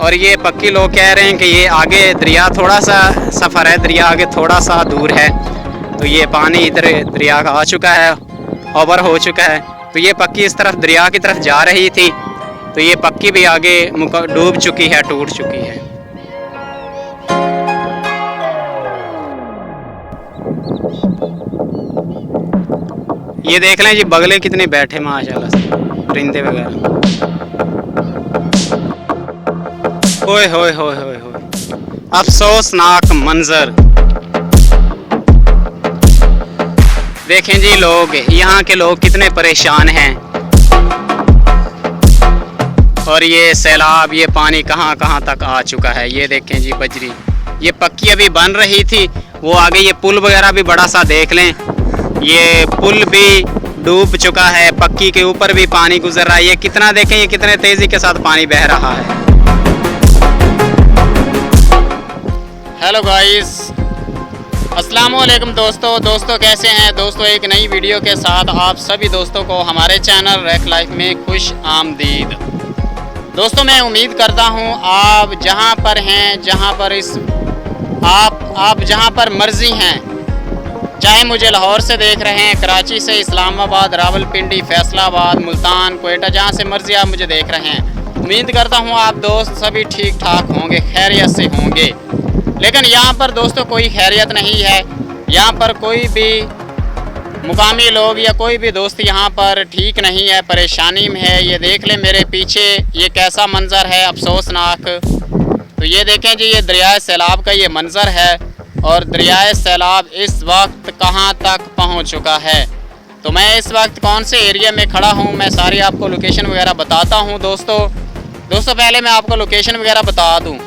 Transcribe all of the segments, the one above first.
और ये पक्की लोग कह रहे हैं कि ये आगे दरिया थोड़ा सा सफ़र है, दरिया आगे थोड़ा सा दूर है, तो ये पानी इधर दरिया का आ चुका है, ओवर हो चुका है। तो ये पक्की इस तरफ दरिया की तरफ जा रही थी, तो ये पक्की भी आगे डूब चुकी है, टूट चुकी है। ये देख लें जी बगले कितने बैठे माशाल्लाह से, परिंदे वगैरह। ओए होए होए होए होए, अफसोसनाक मंजर। देखें जी लोग, यहाँ के लोग कितने परेशान हैं। और ये सैलाब, ये पानी कहाँ कहाँ तक आ चुका है। ये देखें जी बजरी, ये पक्की अभी बन रही थी, वो आगे ये पुल वगैरह भी बड़ा सा देख लें, ये पुल भी डूब चुका है, पक्की के ऊपर भी पानी गुजर रहा है। ये कितना देखें, ये कितने तेजी के साथ पानी बह रहा है। हेलो गाइस, अस्सलाम वालेकुम दोस्तों कैसे हैं दोस्तों। एक नई वीडियो के साथ आप सभी दोस्तों को हमारे चैनल रैक लाइफ में खुश आमदीद। दोस्तों मैं उम्मीद करता हूं आप जहां पर हैं, जहां पर आप जहां पर मर्जी हैं, चाहे मुझे लाहौर से देख रहे हैं, कराची से, इस्लामाबाद, रावलपिंडी, फैसलाबाद, मुल्तान, कोयटा, जहां से मर्जी आप मुझे देख रहे हैं, उम्मीद करता हूं आप दोस्त सभी ठीक ठाक होंगे, खैरियत से होंगे। लेकिन यहाँ पर दोस्तों कोई खैरियत नहीं है, यहाँ पर कोई भी मुकामी लोग या कोई भी दोस्त यहाँ पर ठीक नहीं है, परेशानी में है। ये देख लें मेरे पीछे ये कैसा मंज़र है, अफसोसनाक। तो ये देखें जी, ये दरियाए सैलाब का ये मंज़र है, और दरियाए सैलाब इस वक्त कहाँ तक पहुँच चुका है। तो मैं इस वक्त कौन से एरिया में खड़ा हूँ, मैं सारी आपको लोकेशन वगैरह बताता हूँ दोस्तों। पहले मैं आपको लोकेशन वगैरह बता दूँ।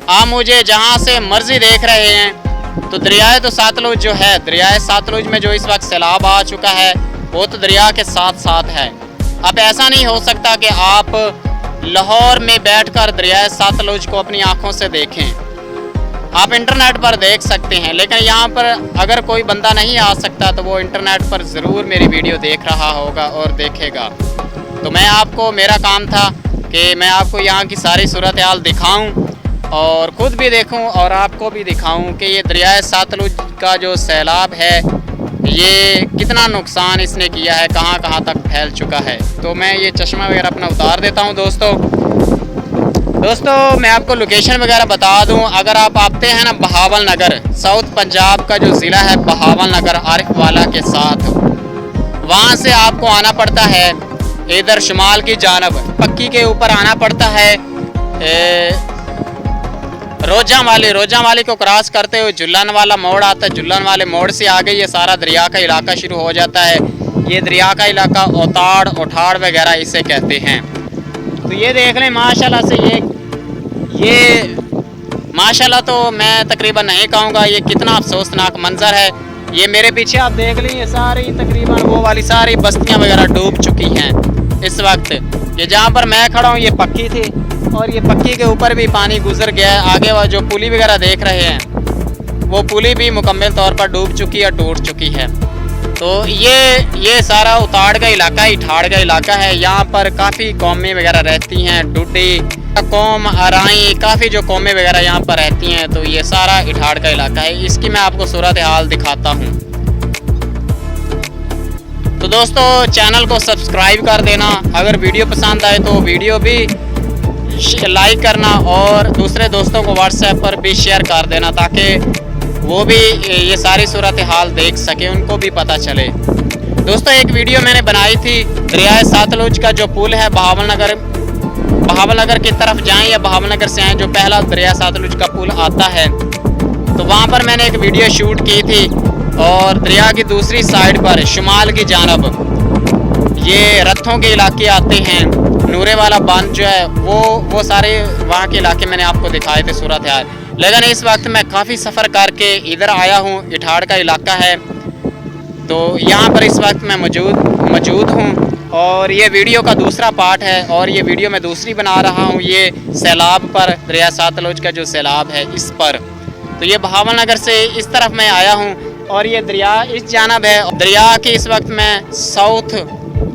आप मुझे जहाँ से मर्ज़ी देख रहे हैं, तो दरियाए तो सतलुज जो है, दरियाए सतलुज में जो इस वक्त सैलाब आ चुका है, वो तो दरिया के साथ साथ है। अब ऐसा नहीं हो सकता कि आप लाहौर में बैठकर दरियाए सतलुज को अपनी आँखों से देखें। आप इंटरनेट पर देख सकते हैं, लेकिन यहाँ पर अगर कोई बंदा नहीं आ सकता तो वो इंटरनेट पर ज़रूर मेरी वीडियो देख रहा होगा और देखेगा। तो मेरा काम था कि मैं आपको यहाँ की सारी सूरत हाल दिखाऊँ और ख़ुद भी देखूं और आपको भी दिखाऊं कि ये दरियाए सतलुज का जो सैलाब है, ये कितना नुकसान इसने किया है, कहां कहां तक फैल चुका है। तो मैं ये चश्मा वगैरह अपना उतार देता हूं दोस्तों मैं आपको लोकेशन वगैरह बता दूं। अगर आप आते हैं ना बहावल नगर, साउथ पंजाब का जो ज़िला है बहावल नगर आरिफ वाला के साथ, वहाँ से आपको आना पड़ता है इधर शुमाल की जानब, पक्की के ऊपर आना पड़ता है। रोजा वाली को क्रॉस करते हुए जुल्लन वाला मोड़ आता है, जुल्लन वाले मोड़ से आगे ये सारा दरिया का इलाका शुरू हो जाता है। ये दरिया का इलाका ओताड़ ओठाड़ वगैरह इसे कहते हैं। तो ये देख लें माशाल्लाह से, ये माशाल्लाह तो मैं तकरीबन नहीं कहूँगा, ये कितना अफसोसनाक मंजर है। ये मेरे पीछे आप देख लें, ये सारी तकरीबन वो वाली सारी बस्तियाँ वगैरह डूब चुकी हैं इस वक्त। ये जहाँ पर मैं खड़ा हूँ ये पक्की थी, और ये पक्की के ऊपर भी पानी गुजर गया है। आगे वो जो पुली वगैरह देख रहे हैं, वो पुली भी मुकम्मल तौर पर डूब चुकी है, टूट चुकी है। तो ये सारा उताड़ का इलाका, इठाड़ का इलाका है। यहाँ पर काफ़ी कौमें वगैरह रहती हैं, डुड्डी कौम, अराई, काफ़ी जो कौमें वगैरह यहाँ पर रहती हैं। तो ये सारा इठाड़ का इलाका है, इसकी मैं आपको सूरत हाल दिखाता हूँ। तो दोस्तों चैनल को सब्सक्राइब कर देना, अगर वीडियो पसंद आए तो वीडियो भी लाइक करना, और दूसरे दोस्तों को व्हाट्सएप पर भी शेयर कर देना, ताकि वो भी ये सारी सूरत हाल देख सके, उनको भी पता चले। दोस्तों एक वीडियो मैंने बनाई थी, दरियाए सतलुज का जो पुल है बहावल नगर की तरफ जाएं या बहावल नगर से आएँ, जो पहला दरिया सतलुज का पुल आता है, तो वहाँ पर मैंने एक वीडियो शूट की थी। और दरिया की दूसरी साइड पर शुमाल की जानब ये रथों के इलाके आते हैं, नूरे वाला बांध जो है वो सारे वहाँ के इलाके मैंने आपको दिखाए थे सूरत हाल। लेकिन इस वक्त मैं काफ़ी सफ़र करके इधर आया हूँ, इठाड़ का इलाका है, तो यहाँ पर इस वक्त मैं मौजूद हूँ। और ये वीडियो का दूसरा पार्ट है, और ये वीडियो मैं दूसरी बना रहा हूँ ये सैलाब पर, दरिया सतलुज का जो सैलाब है इस पर। तो ये बहावल नगर से इस तरफ मैं आया हूँ, और ये दरिया इस जानब है। दरिया की इस वक्त मैं साउथ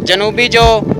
जनूबी जो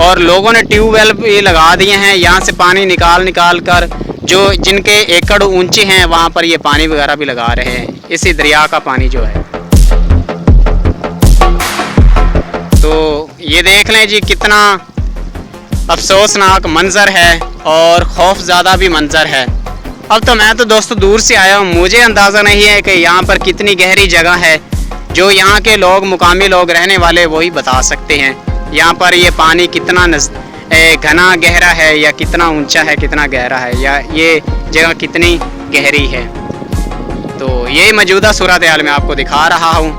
और लोगों ने ट्यूबवेल भी लगा दिए हैं, यहाँ से पानी निकाल कर जो जिनके एकड़ ऊंचे हैं वहाँ पर ये पानी वगैरह भी लगा रहे हैं, इसी दरिया का पानी जो है। तो ये देख लें जी कितना अफसोसनाक मंज़र है और खौफज़दा भी मंज़र है। अब तो मैं तो दोस्तों दूर से आया हूँ, मुझे अंदाज़ा नहीं है कि यहाँ पर कितनी गहरी जगह है, जो यहाँ के लोग मुकामी लोग रहने वाले वही बता सकते हैं यहाँ पर ये पानी कितना घना गहरा है या कितना ऊंचा है, कितना गहरा है, या ये जगह कितनी गहरी है। तो यही मौजूदा सूरत हाल मैं आपको दिखा रहा हूँ।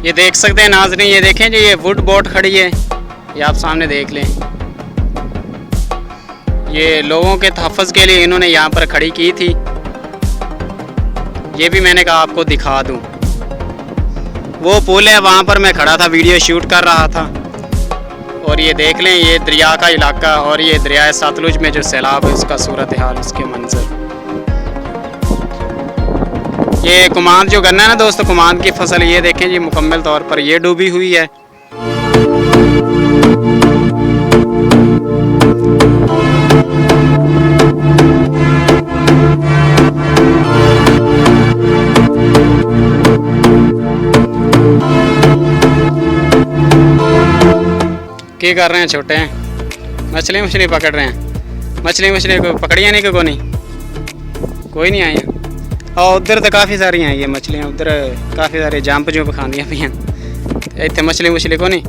ये देख सकते हैं नाज़रीन, ये देखें जी ये वुड बोट खड़ी है, ये आप सामने देख लें। ये लोगों के तहफ़्फ़ुज़ के लिए इन्होंने यहाँ पर खड़ी की थी, ये भी मैंने कहा आपको दिखा दूँ। वो पुल है, वहाँ पर मैं खड़ा था, वीडियो शूट कर रहा था। और ये देख लें ये दरिया का इलाका और ये दरिया सतलुज में जो सैलाब है उसका सूरत हाल, उसके मंजर। ये कुमांद जो गन्ना है ना दोस्तों, कुमांद की फसल, ये देखें जी मुकम्मल तौर पर ये डूबी हुई है। क्या कर रहे हैं छोटे हैं? मछली पकड़ रहे हैं। मछली को पकड़िया नहीं को नहीं, कोई नहीं आया। और उधर तो काफ़ी सारी हैं ये मछलियाँ, उधर काफ़ी सारे जंप जो खादियाँ पी हैं, इतने मछली को नहीं।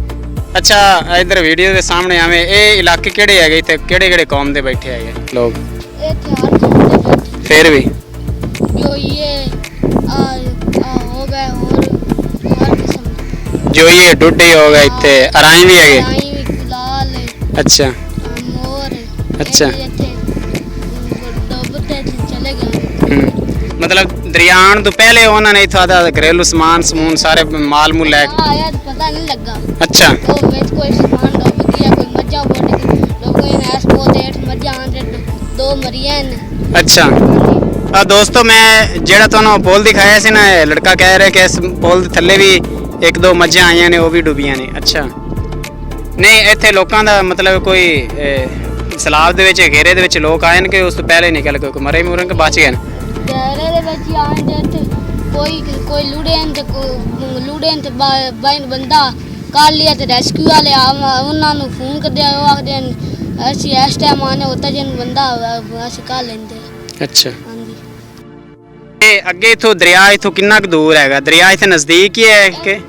अच्छा इधर वीडियो के सामने हमें ये इलाके केड़े है, इतने केड़े कौम दे बैठे है लोग, फिर भी जो ये हो गए और जो ये डुड्डी हो गए, इतने अराई भी है। अच्छा अच्छा, मतलब दरिया आने तो पहले उन्होंने इतना घरेलू सामान सारे माल मूल लैके पता नहीं लगा। अच्छा तो कोई सामान डूब गया, कोई मज्जा लोगों ने ऐस बहुत मज्जा आने दो मरिया ने। अच्छा दोस्तों, मैं जेड़ा तुहानू पुल दिखाया सी ना, लड़का कह रहे कि इस पुल दे थल्ले भी एक दो मज्जा आईयां ने, वो भी डुबियां ने। अच्छा नहीं, इत्थे लोकां दा मतलब कोई सैलाब दे विच घेरे दे विच लोग आए कि उस तो पहले निकल गए, कोई मरे मुरे के बच गए? घेरे दे विच आए ते कोई लुड़े ते बंदा कर लिया ते रेस्क्यू वाले उन्हां नू फोन कर दिया, वो आखदे ਅਸੀਂ ਇਸ ਟਾਈਮ ਆਨੇ होता जन बंदा ਅਸੀਂ ਕਰ ਲੈਂਦੇ। अच्छा ਹਾਂਜੀ ਤੇ ਅੱਗੇ ਇਥੋਂ ਦਰਿਆ ਇਥੋਂ ਕਿੰਨਾ ਕੁ ਦੂਰ ਹੈਗਾ? ਦਰਿਆ ਇੱਥੇ ਨਜ਼ਦੀਕ ਹੀ ਹੈ ਕਿ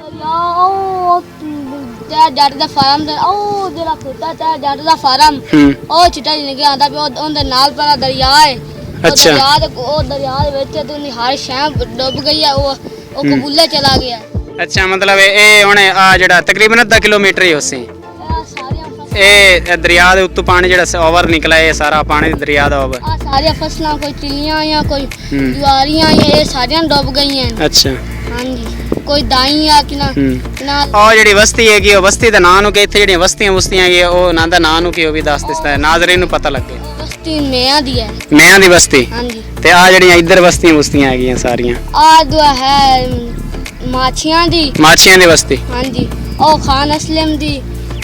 ਤੇ ਜੱਟ ਦਾ ਫਾਰਮ ਤੇ ਉਹ ਜਿਹੜਾ ਖੁੱਦਾ ਤੇ ਜੱਟ ਦਾ ਫਾਰਮ ਉਹ ਚਿੱਟਾ ਜਿਹਾ ਨਿਕਲ ਆਂਦਾ ਵੀ ਉਹਦੇ ਨਾਲ ਪਰਾ ਦਰਿਆ ਹੈ। ਅੱਛਾ ਉਹ ਦਰਿਆ ਦੇ ਵਿੱਚ ਤੋਂ ਨਿਹਾਰ ਸ਼ਾਮ ਡੁੱਬ ਗਈ ਹੈ, ਉਹ ਕਬੂਲੇ ਚਲਾ ਗਿਆ। ਅੱਛਾ ਮਤਲਬ ਇਹ ਹੁਣ ਆ ਜਿਹੜਾ ਤਕਰੀਬਨ ਅੱਧਾ ਕਿਲੋਮੀਟਰ ਹੀ ਉਸੇ ਇਹ ਦਰਿਆ ਦੇ ਉੱਤੋਂ ਪਾਣੀ ਜਿਹੜਾ ਓਵਰ ਨਿਕਲਾ, ਇਹ ਸਾਰਾ ਪਾਣੀ ਦਰਿਆ ਦਾ ਓਵਰ ਆ ਸਾਰੀਆਂ ਫਸਲਾਂ ਕੋਈ ਤਿਲੀਆਂ ਜਾਂ ਕੋਈ ਜਵਾਰੀਆਂ ਇਹ ਸਾਰੀਆਂ ਡੁੱਬ ਗਈਆਂ। ਅੱਛਾ ਹਾਂਜੀ ਕੋਈ ਦਾਈ ਆ ਕਿ ਨਾ ਉਹ ਜਿਹੜੀ ਬਸਤੀ ਹੈਗੀ ਉਹ ਬਸਤੀ ਦਾ ਨਾਂ ਨੂੰ ਕਿ ਇੱਥੇ ਜਿਹੜੀਆਂ ਬਸਤੀਆਂ ਹੈਗੀਆਂ ਉਹ ਨਾਂ ਦਾ ਨਾਂ ਨੂੰ ਕੀ ਉਹ ਵੀ ਦੱਸ ਦਿਸਦਾ ਹੈ, ਨਾਜ਼ਰੀਨ ਨੂੰ ਪਤਾ ਲੱਗੇ। ਬਸਤੀ ਮਿਆਂ ਦੀ ਹੈ, ਮਿਆਂ ਦੀ ਬਸਤੀ। ਹਾਂਜੀ ਤੇ ਆ ਜਿਹੜੀਆਂ ਇੱਧਰ ਬਸਤੀਆਂ ਹੈਗੀਆਂ ਸਾਰੀਆਂ ਆ ਦੁਆ ਹੈ ਮਾਛੀਆਂ ਦੀ ਬਸਤੀ। ਹਾਂਜੀ ਉਹ ਖਾਨ ਅਸਲਮ ਦੀ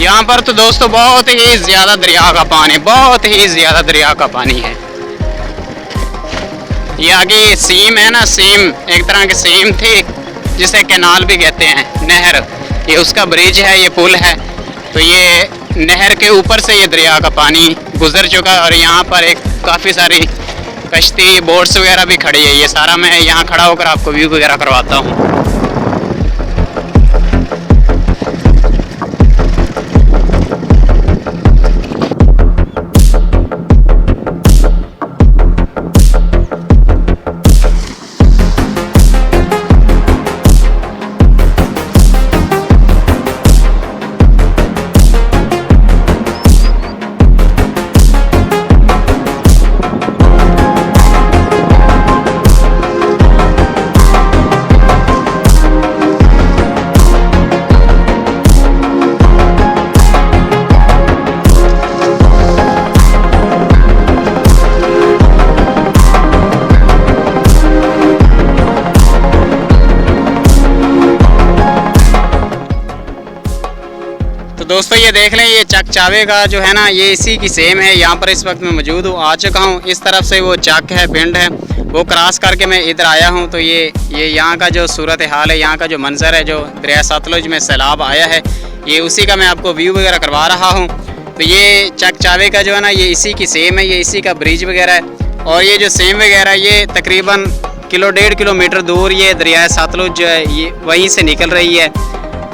यहाँ पर तो दोस्तों बहुत ही ज़्यादा दरिया का पानी, बहुत ही ज़्यादा दरिया का पानी है। ये आगे सीम है ना, सीम एक तरह की सीम थी जिसे कैनाल भी कहते हैं, नहर, ये उसका ब्रिज है, ये पुल है। तो ये नहर के ऊपर से ये दरिया का पानी गुजर चुका है और यहाँ पर एक काफ़ी सारी कश्ती, बोट्स वगैरह भी खड़ी है। ये सारा मैं यहाँ खड़ा होकर आपको व्यू वगैरह करवाता हूँ। दोस्तों ये देख लें, ये चक चावे का जो है ना, ये इसी की सेम है। यहाँ पर इस वक्त मैं मौजूद हूँ, आ चुका हूँ। इस तरफ से वो चक है, पिंड है, वो क्रॉस करके मैं इधर आया हूँ। तो ये यहाँ का जो सूरत हाल है, यहाँ का जो मंज़र है, जो दरिया सतलुज में सैलाब आया है, ये उसी का मैं आपको व्यू वगैरह करवा रहा हूँ। तो ये चक चावे का जो है ना, ये इसी की सेम है, ये इसी का ब्रिज वगैरह है। और ये जो सेम वगैरह, ये तकरीबन 1.5 किलोमीटर दूर ये दरिया सतलुज जो है, ये वहीं से निकल रही है।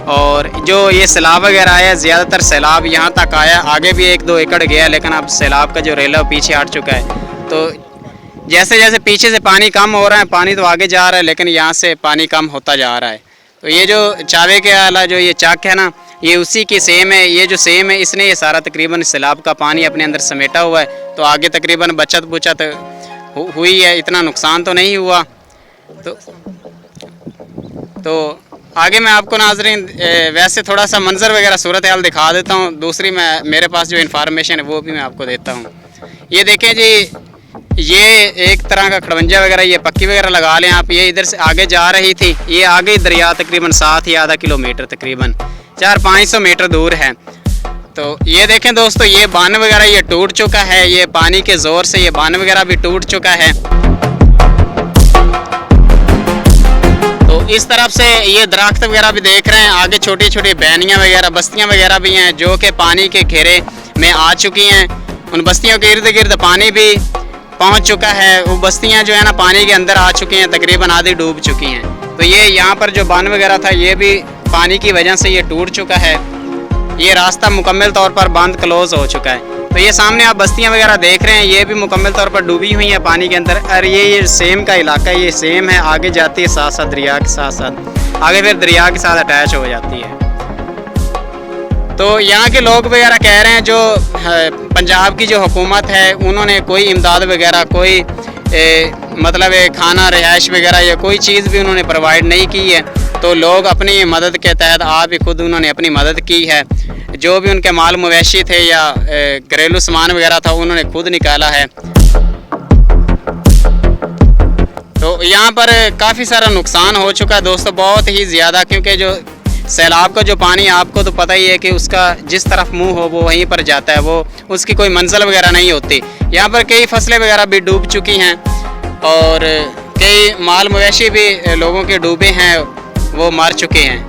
और जो ये सैलाब वगैरह आया, ज़्यादातर सैलाब यहाँ तक आया, आगे भी 1-2 एकड़ गया, लेकिन अब सैलाब का जो रेला पीछे हट चुका है। तो जैसे जैसे पीछे से पानी कम हो रहा है, पानी तो आगे जा रहा है, लेकिन यहाँ से पानी कम होता जा रहा है। तो ये जो चावे के वाला जो ये चक है ना, ये उसी की सेम है। ये जो सेम है, इसने ये सारा तकरीबन सैलाब का पानी अपने अंदर समेटा हुआ है। तो आगे तकरीबन बचत बुचत हुई है, इतना नुकसान तो नहीं हुआ। तो आगे मैं आपको नाज़रीन वैसे थोड़ा सा मंज़र वगैरह सूरत हाल दिखा देता हूँ। दूसरी मेरे पास जो इन्फॉर्मेशन है वो भी मैं आपको देता हूँ। ये देखें जी, ये एक तरह का खड़वंजा वगैरह, ये पक्की वगैरह लगा लें आप। ये इधर से आगे जा रही थी, ये आगे दरिया तकरीबन 7 या आधा किलोमीटर, तकरीबन 400-500 मीटर दूर है। तो ये देखें दोस्तों, ये बांध वगैरह ये टूट चुका है, ये पानी के ज़ोर से ये बांध वगैरह भी टूट चुका है। इस तरफ से ये दरख्त वगैरह भी देख रहे हैं, आगे छोटी छोटी बहनियाँ वगैरह, बस्तियाँ वगैरह भी हैं जो कि पानी के घेरे में आ चुकी हैं। उन बस्तियों के इर्द गिर्द पानी भी पहुंच चुका है। वो बस्तियाँ जो है ना, पानी के अंदर आ चुकी हैं, तकरीबन आधी डूब चुकी हैं। तो ये यहाँ पर जो बांध वगैरह था, ये भी पानी की वजह से ये टूट चुका है। ये रास्ता मुकम्मल तौर पर बांध क्लोज हो चुका है। तो ये सामने आप बस्तियां वगैरह देख रहे हैं, ये भी मुकम्मल तौर पर डूबी हुई हैं पानी के अंदर। और ये सेम का इलाका है, ये सेम है, आगे जाती है साथ साथ दरिया के साथ साथ, आगे फिर दरिया के साथ अटैच हो जाती है। तो यहाँ के लोग वगैरह कह रहे हैं, जो पंजाब की जो हुकूमत है, उन्होंने कोई इमदाद वगैरह, कोई मतलब खाना, रिहाइश वगैरह या कोई चीज़ भी उन्होंने प्रोवाइड नहीं की है। तो लोग अपनी मदद के तहत आप ही खुद उन्होंने अपनी मदद की है। जो भी उनके माल मवेशी थे या घरेलू सामान वगैरह था, उन्होंने खुद निकाला है। तो यहाँ पर काफ़ी सारा नुकसान हो चुका है दोस्तों, बहुत ही ज़्यादा, क्योंकि जो सैलाब का जो पानी, आपको तो पता ही है कि उसका जिस तरफ मुंह हो वो वहीं पर जाता है, वो उसकी कोई मंजिल वगैरह नहीं होती। यहाँ पर कई फसलें वगैरह भी डूब चुकी हैं और कई माल मवेशी भी लोगों के डूबे हैं, वो मर चुके हैं,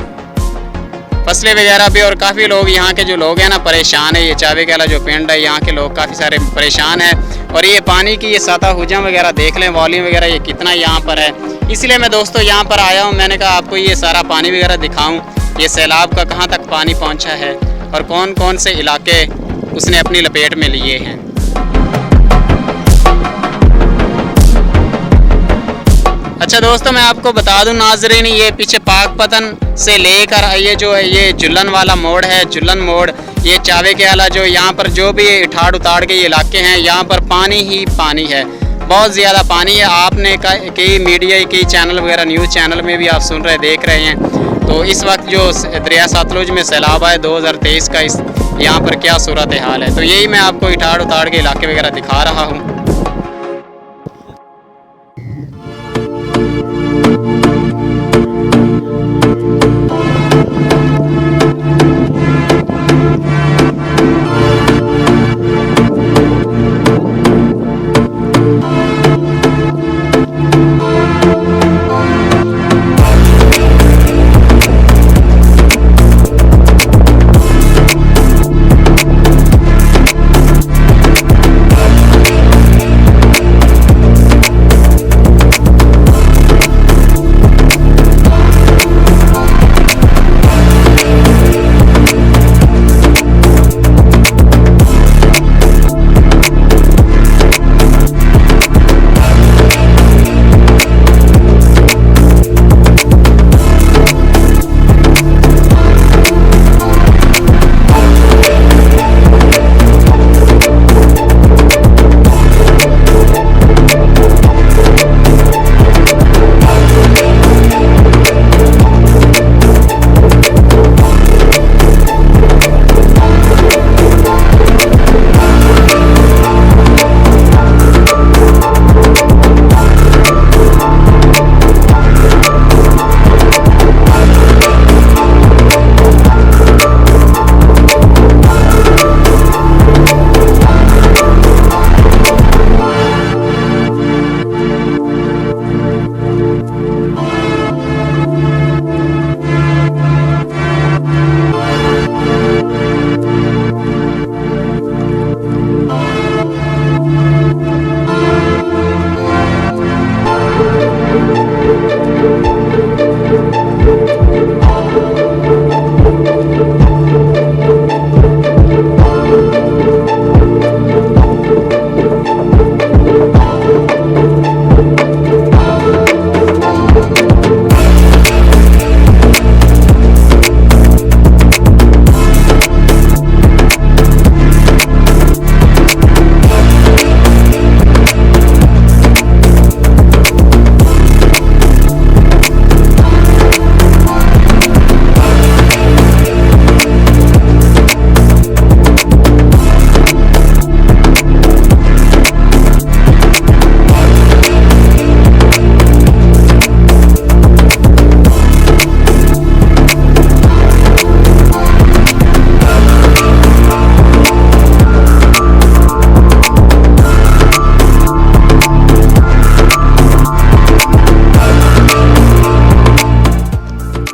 फसलें वगैरह भी। और काफ़ी लोग यहाँ के जो लोग हैं ना, परेशान है। ये चावे वाला जो पिंड है, यहाँ के लोग काफ़ी सारे परेशान हैं। और ये पानी की ये सतह हुजम वगैरह देख लें, वॉल्यूम वगैरह ये कितना यहाँ पर है। इसलिए मैं दोस्तों यहाँ पर आया हूँ, मैंने कहा आपको ये सारा पानी वगैरह दिखाऊँ, ये सैलाब का कहाँ तक पानी पहुँचा है और कौन कौन से इलाके उसने अपनी लपेट में लिए हैं। अच्छा दोस्तों, मैं आपको बता दूं नाजरीन, ये पीछे पाकपतन से लेकर ये जो है, ये जुल्लन वाला मोड़ है, जुल्लन मोड़, ये चावे के आला, जो यहाँ पर जो भी इठाड़ उताड़ के ये इलाके हैं, यहाँ पर पानी ही पानी है, बहुत ज़्यादा पानी है। आपने कई मीडिया, कई चैनल वगैरह, न्यूज़ चैनल में भी आप सुन रहे, देख रहे हैं। तो इस वक्त जो दरिया सतलुज में सैलाब आए 2023 का, इस यहाँ पर क्या सूरत हाल है, तो यही मैं आपको इठाड़ उताड़ के इलाके वगैरह दिखा रहा हूँ।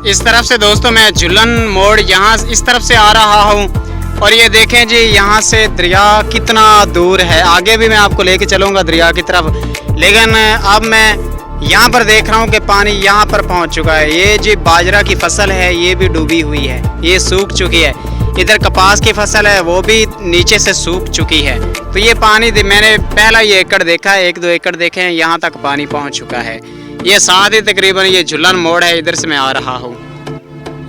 इस तरफ से दोस्तों मैं झुलन मोड़ यहाँ इस तरफ से आ रहा हूँ और ये देखें जी यहाँ से दरिया कितना दूर है। आगे भी मैं आपको लेके चलूँगा दरिया की तरफ, लेकिन अब मैं यहाँ पर देख रहा हूँ कि पानी यहाँ पर पहुँच चुका है। ये जी बाजरा की फसल है, ये भी डूबी हुई है, ये सूख चुकी है। इधर कपास की फसल है, वो भी नीचे से सूख चुकी है। तो ये पानी मैंने पहला ये एकड़ देखा है, 1-2 एकड़ देखे हैं, यहाँ तक पानी पहुँच चुका है। ये साथ ही तकरीबन ये झुलन मोड़ है, इधर से मैं आ रहा हूँ।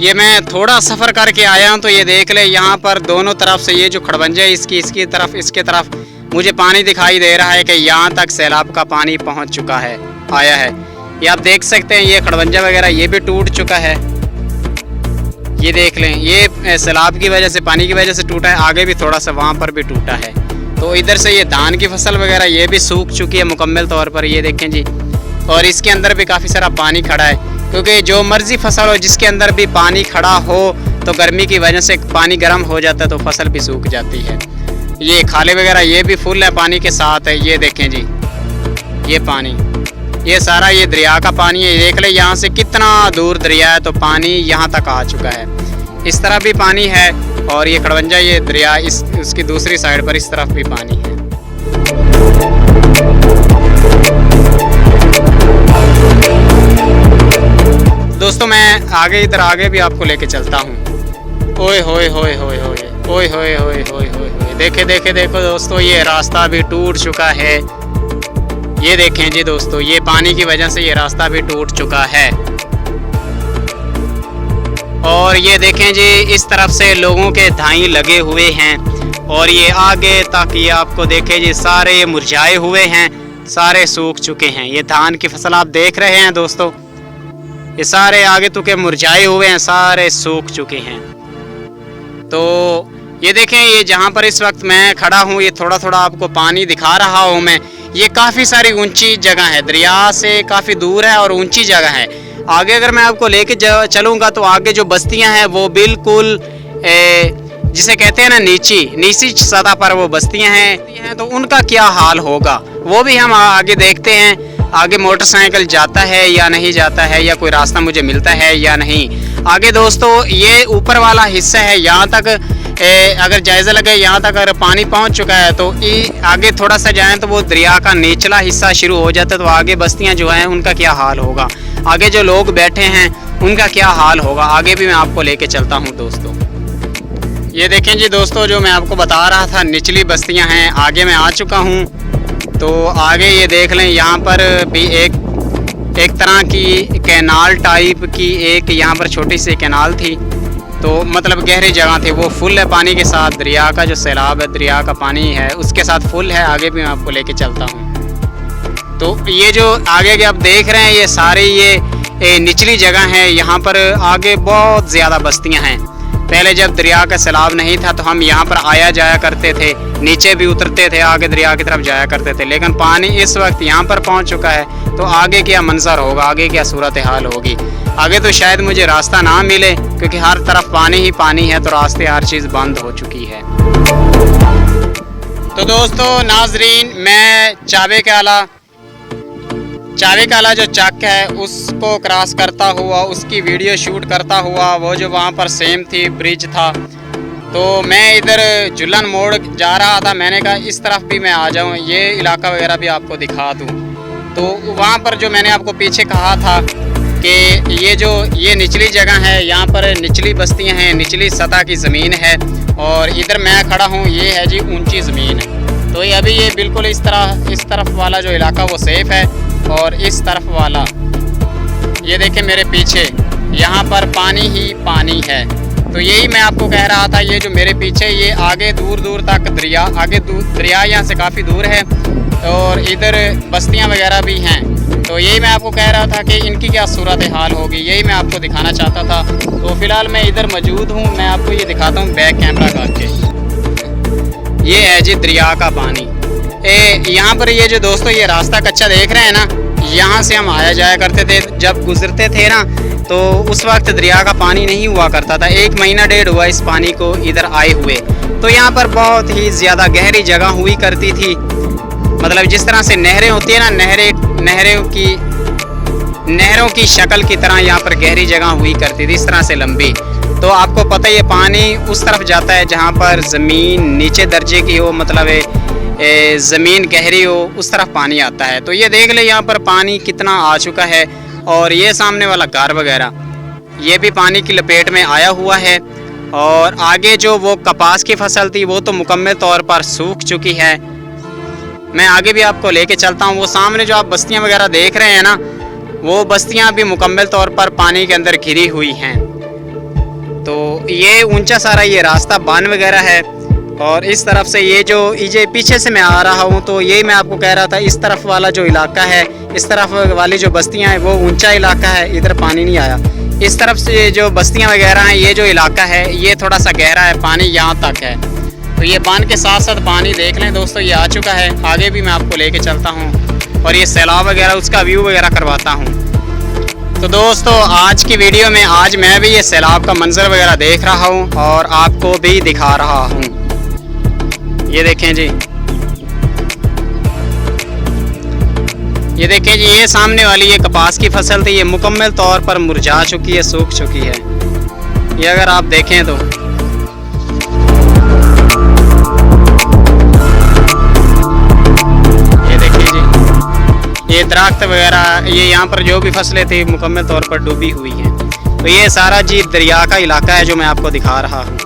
ये मैं थोड़ा सफ़र करके आया हूँ तो ये देख ले यहाँ पर दोनों तरफ से ये जो खड़बंजा है इसकी तरफ इसके तरफ मुझे पानी दिखाई दे रहा है कि यहाँ तक सैलाब का पानी पहुँच चुका है, आया है। ये आप देख सकते हैं ये खड़बंजा वगैरह ये भी टूट चुका है। ये देख लें, ये सैलाब की वजह से, पानी की वजह से टूटा है। आगे भी थोड़ा सा वहाँ पर भी टूटा है। तो इधर से ये धान की फसल वगैरह ये भी सूख चुकी है मुकम्मल तौर पर, ये देखें जी। और इसके अंदर भी काफ़ी सारा पानी खड़ा है, क्योंकि जो मर्जी फसल हो जिसके अंदर भी पानी खड़ा हो तो गर्मी की वजह से पानी गर्म हो जाता है तो फसल भी सूख जाती है। ये खाले वगैरह ये भी फुल है पानी के साथ है। ये देखें जी, ये पानी, ये सारा ये दरिया का पानी है। देख ले यहाँ से कितना दूर दरिया है, तो पानी यहाँ तक आ चुका है। इस तरफ भी पानी है और ये खड़बंजा ये दरिया उसकी दूसरी साइड पर इस तरफ भी पानी है। दोस्तों मैं आगे इधर आगे भी आपको लेके चलता हूँ। ओए होए होए होए होए ओए होए होए होए होए, देखे देखे देखो दोस्तों, ये रास्ता भी टूट चुका है। ये देखें जी दोस्तों, ये पानी की वजह से ये रास्ता भी टूट चुका है। और ये देखें जी इस तरफ से लोगों के धाई लगे हुए हैं और ये आगे तक ये आपको देखें जी सारे मुरझाए हुए हैं, सारे सूख चुके हैं। ये धान की फसल आप देख रहे हैं दोस्तों, ये सारे आगे तो के मुरझाए हुए हैं, सारे सूख चुके हैं। तो ये देखें, ये जहाँ पर इस वक्त मैं खड़ा हूँ ये थोड़ा थोड़ा आपको पानी दिखा रहा हूँ मैं। ये काफ़ी सारी ऊंची जगह है, दरिया से काफ़ी दूर है और ऊंची जगह है। आगे अगर मैं आपको लेके चलूँगा तो आगे जो बस्तियाँ हैं वो बिल्कुल जिसे कहते हैं ना नीची सतह पर वो बस्तियाँ हैं, तो उनका क्या हाल होगा वो भी हम आगे देखते हैं। आगे मोटरसाइकिल जाता है या नहीं जाता है, या कोई रास्ता मुझे मिलता है या नहीं। आगे दोस्तों ये ऊपर वाला हिस्सा है, यहाँ तक अगर जायज़ा लगे यहाँ तक अगर पानी पहुँच चुका है तो आगे थोड़ा सा जाएं तो वो दरिया का निचला हिस्सा शुरू हो जाता है। तो आगे बस्तियाँ जो हैं उनका क्या हाल होगा, आगे जो लोग बैठे हैं उनका क्या हाल होगा, आगे भी मैं आपको लेके चलता हूँ दोस्तों। ये देखें जी दोस्तों, जो मैं आपको बता रहा था निचली बस्तियाँ हैं, आगे मैं आ चुका हूँ। तो आगे ये देख लें, यहाँ पर भी एक तरह की कैनाल टाइप की एक यहाँ पर छोटी सी कैनाल थी, तो मतलब गहरी जगह थी, वो फुल है पानी के साथ। दरिया का जो सैलाब है, दरिया का पानी है उसके साथ फुल है। आगे भी मैं आपको लेके चलता हूँ। तो ये जो आगे के आप देख रहे हैं ये सारी ये निचली जगह है, यहाँ पर आगे बहुत ज़्यादा बस्तियाँ हैं। पहले जब दरिया का सैलाब नहीं था तो हम यहाँ पर आया जाया करते थे, नीचे भी उतरते थे, आगे दरिया की तरफ जाया करते थे। लेकिन पानी इस वक्त यहाँ पर पहुँच चुका है, तो आगे क्या मंजर होगा, आगे क्या सूरत हाल होगी। आगे तो शायद मुझे रास्ता ना मिले, क्योंकि हर तरफ पानी ही पानी है, तो रास्ते हर चीज़ बंद हो चुकी है। तो दोस्तों नाजरीन, मैं चावे काला जो चक है उसको क्रॉस करता हुआ, उसकी वीडियो शूट करता हुआ, वो जो वहाँ पर सेम थी ब्रिज था, तो मैं इधर झुलन मोड़ जा रहा था। मैंने कहा इस तरफ भी मैं आ जाऊँ, ये इलाका वगैरह भी आपको दिखा दूँ। तो वहाँ पर जो मैंने आपको पीछे कहा था कि ये निचली जगह है, यहाँ पर निचली बस्तियाँ हैं, निचली सतह की ज़मीन है, और इधर मैं खड़ा हूँ ये है जी ऊंची ज़मीन है। तो ये अभी ये बिल्कुल इस तरफ वाला जो इलाका वो सेफ़ है, और इस तरफ वाला ये देखें मेरे पीछे, यहाँ पर पानी ही पानी है। तो यही मैं आपको कह रहा था, ये जो मेरे पीछे ये आगे दूर दूर तक दरिया यहाँ से काफ़ी दूर है, और इधर बस्तियाँ वगैरह भी हैं। तो यही मैं आपको कह रहा था कि इनकी क्या सूरत हाल होगी, यही मैं आपको दिखाना चाहता था। तो फ़िलहाल मैं इधर मौजूद हूँ, मैं आपको ये दिखाता हूँ बैक कैमरा करके। ये है जी दरिया का पानी। यहाँ पर ये जो दोस्तों ये रास्ता कच्चा देख रहे हैं ना, यहाँ से हम आया जाया करते थे। जब गुजरते थे ना तो उस वक्त दरिया का पानी नहीं हुआ करता था। 1 महीना 1.5 हुआ इस पानी को इधर आए हुए। तो यहाँ पर बहुत ही ज़्यादा गहरी जगह हुई करती थी, मतलब जिस तरह से नहरें होती है ना, नहरें की नहरों की शक्ल की तरह यहाँ पर गहरी जगह हुई करती थी, इस तरह से लंबी। तो आपको पता है ये पानी उस तरफ जाता है जहाँ पर ज़मीन नीचे दर्जे की हो, मतलब ज़मीन गहरी हो, उस तरफ पानी आता है। तो ये देख ले यहाँ पर पानी कितना आ चुका है। और ये सामने वाला घर वगैरह ये भी पानी की लपेट में आया हुआ है। और आगे जो वो कपास की फसल थी वो तो मुकम्मल तौर पर सूख चुकी है। मैं आगे भी आपको लेके चलता हूँ। वो सामने जो आप बस्तियाँ वगैरह देख रहे हैं ना, वो बस्तियाँ भी मुकम्मल तौर पर पानी के अंदर घिरी हुई हैं। तो ये ऊंचा सारा ये रास्ता बान वगैरह है। और इस तरफ से ये पीछे से मैं आ रहा हूँ, तो यही मैं आपको कह रहा था, इस तरफ वाला जो इलाका है, इस तरफ वाली जो बस्तियाँ हैं वो ऊंचा इलाका है, इधर पानी नहीं आया। इस तरफ से जो बस्तियाँ वगैरह हैं, ये जो इलाका है ये थोड़ा सा गहरा है, पानी यहाँ तक है। तो ये बांध के साथ साथ पानी देख लें दोस्तों, ये आ चुका है। आगे भी मैं आपको लेके चलता हूँ और ये सैलाब वगैरह उसका व्यू वगैरह करवाता हूँ। तो दोस्तों आज की वीडियो में आज मैं भी ये सैलाब का मंजर वगैरह देख रहा हूँ और आपको भी दिखा रहा हूँ। ये देखें जी, ये देखें जी, ये सामने वाली ये कपास की फसल थी, ये मुकम्मल तौर पर मुरझा चुकी है, सूख चुकी है। ये अगर आप देखें तो ये देखिए जी, ये दरख्त वगैरह, ये यहाँ पर जो भी फसलें थी मुकम्मल तौर पर डूबी हुई हैं। तो ये सारा जी दरिया का इलाका है जो मैं आपको दिखा रहा हूँ।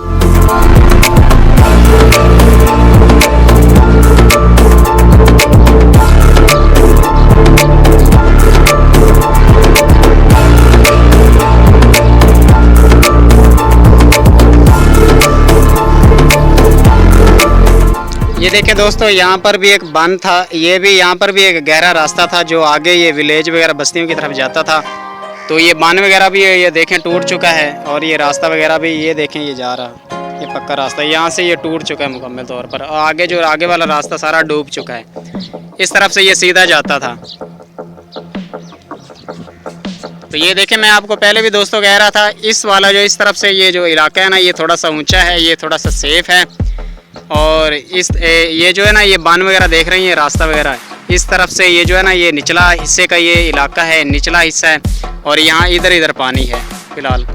ये देखें दोस्तों, यहाँ पर भी एक बांध था, ये भी यहाँ पर भी एक गहरा रास्ता था जो आगे ये विलेज वगैरह बस्तियों की तरफ जाता था। तो ये बांध वगैरह भी ये देखें टूट चुका है। और ये रास्ता वगैरह भी ये देखें, ये जा रहा, ये पक्का रास्ता, यहाँ से ये टूट चुका है मुकम्मल तौर पर। और आगे जो आगे वाला रास्ता सारा डूब चुका है। इस तरफ से ये सीधा जाता था। तो ये देखें, मैं आपको पहले भी दोस्तों कह रहा था, इस वाला जो इस तरफ से ये जो इलाका है ना, ये थोड़ा सा ऊंचा है, ये थोड़ा सा सेफ है। और ये जो है ना, ये बांध वगैरह देख रही हैं, रास्ता वगैरह इस तरफ से ये जो है ना, ये निचला हिस्से का ये इलाका है, निचला हिस्सा है। और यहाँ इधर पानी है फ़िलहाल।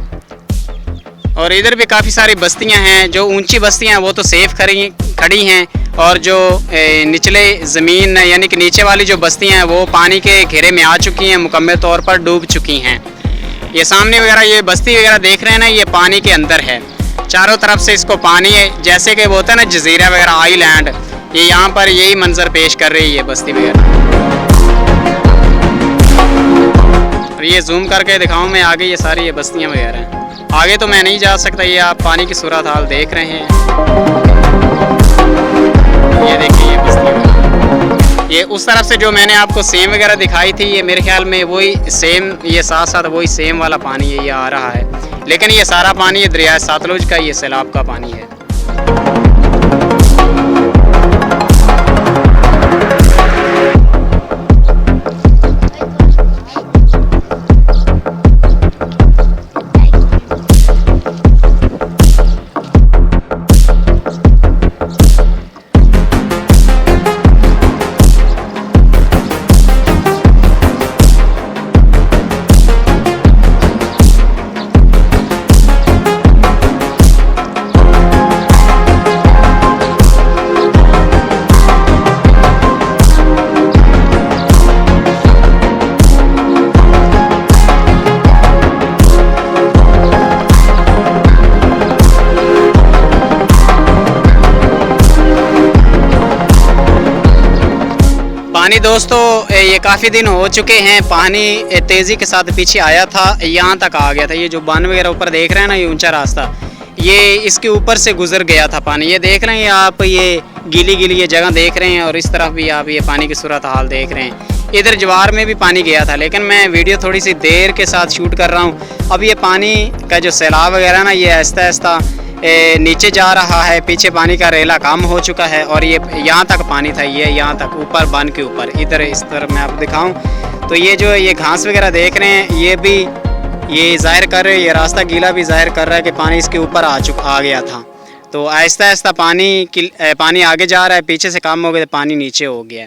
और इधर भी काफ़ी सारी बस्तियाँ हैं। जो ऊंची बस्तियाँ हैं वो तो सेफ खड़ी हैं। और जो निचले ज़मीन यानी कि नीचे वाली जो बस्तियाँ हैं वो पानी के घेरे में आ चुकी हैं, मुकम्मल तौर पर डूब चुकी हैं। ये सामने वगैरह ये बस्ती वगैरह देख रहे हैं ना, ये पानी के अंदर है। चारों तरफ से इसको पानी है, जैसे कि वो होता है ना जजीरा वगैरह, आइलैंड। ये यहाँ पर यही मंजर पेश कर रही है बस्ती वगैरह। और ये जूम करके दिखाऊं मैं आगे, ये सारी ये बस्तियाँ वगैरह हैं। आगे तो मैं नहीं जा सकता, ये आप पानी की सूरत हाल देख रहे हैं। ये देखिए ये बस्ती, ये उस तरफ से जो मैंने आपको सेम वगैरह दिखाई थी, ये मेरे ख्याल में वही सेम, ये साथ साथ वही सेम वाला पानी है, ये आ रहा है। लेकिन ये सारा पानी ये दरिया सतलुज का, ये सैलाब का पानी है। पानी दोस्तों ये काफ़ी दिन हो चुके हैं, पानी तेज़ी के साथ पीछे आया था, यहाँ तक आ गया था। ये जो बांध वगैरह ऊपर देख रहे हैं ना, ये ऊंचा रास्ता, ये इसके ऊपर से गुजर गया था पानी। ये देख रहे हैं आप, ये गीली गीली ये जगह देख रहे हैं। और इस तरफ भी आप ये पानी की सूरत हाल देख रहे हैं। इधर जवार में भी पानी गया था, लेकिन मैं वीडियो थोड़ी सी देर के साथ शूट कर रहा हूँ। अब ये पानी का जो सैलाब वगैरह ना, ये आहिस्ता आहिस्ता नीचे जा रहा है। पीछे पानी का रेला कम हो चुका है और ये यहाँ तक पानी था, ये यहाँ तक ऊपर बांध के ऊपर। इधर इस तरफ मैं आपको दिखाऊं तो ये जो ये घास वगैरह देख रहे हैं, ये भी ये ज़ाहिर कर रहे हैं, ये रास्ता गीला भी ज़ाहिर कर रहा है कि पानी इसके ऊपर आ गया था। तो आहिस्ता आहिस्ता पानी आगे जा रहा है, पीछे से कम हो गया, पानी नीचे हो गया।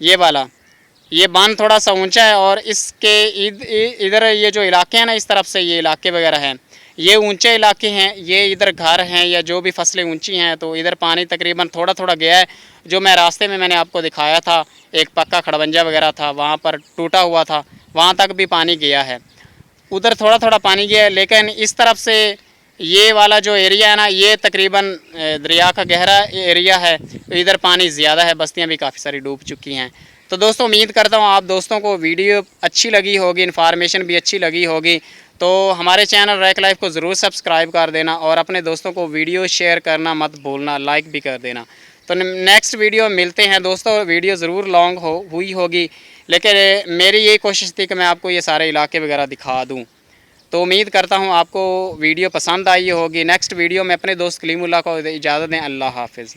ये वाला, ये बांध थोड़ा सा ऊंचा है और इसके इधर ये जो इलाके हैं ना, इस तरफ से ये इलाके वगैरह हैं, ये ऊंचे इलाके हैं, ये इधर घर हैं या जो भी फसलें ऊंची हैं, तो इधर पानी तकरीबन थोड़ा थोड़ा गया है। जो मैं रास्ते में मैंने आपको दिखाया था, एक पक्का खड़बंजा वगैरह था, वहाँ पर टूटा हुआ था, वहाँ तक भी पानी गया है। उधर थोड़ा थोड़ा पानी गया है, लेकिन इस तरफ से ये वाला जो एरिया है ना, ये तकरीबन दरिया का गहरा एरिया है, तो इधर पानी ज़्यादा है, बस्तियाँ भी काफ़ी सारी डूब चुकी हैं। तो दोस्तों उम्मीद करता हूँ आप दोस्तों को वीडियो अच्छी लगी होगी, इन्फॉर्मेशन भी अच्छी लगी होगी। तो हमारे चैनल रैक लाइफ को ज़रूर सब्सक्राइब कर देना और अपने दोस्तों को वीडियो शेयर करना मत भूलना, लाइक भी कर देना। तो नेक्स्ट वीडियो मिलते हैं दोस्तों। वीडियो ज़रूर लॉन्ग हुई होगी, लेकिन मेरी यही कोशिश थी कि मैं आपको ये सारे इलाके वगैरह दिखा दूँ। तो उम्मीद करता हूँ आपको वीडियो पसंद आई होगी। नेक्स्ट वीडियो में अपने दोस्त कलीमुल्लाह को इजाज़त दें। अल्लाह हाफ़िज़।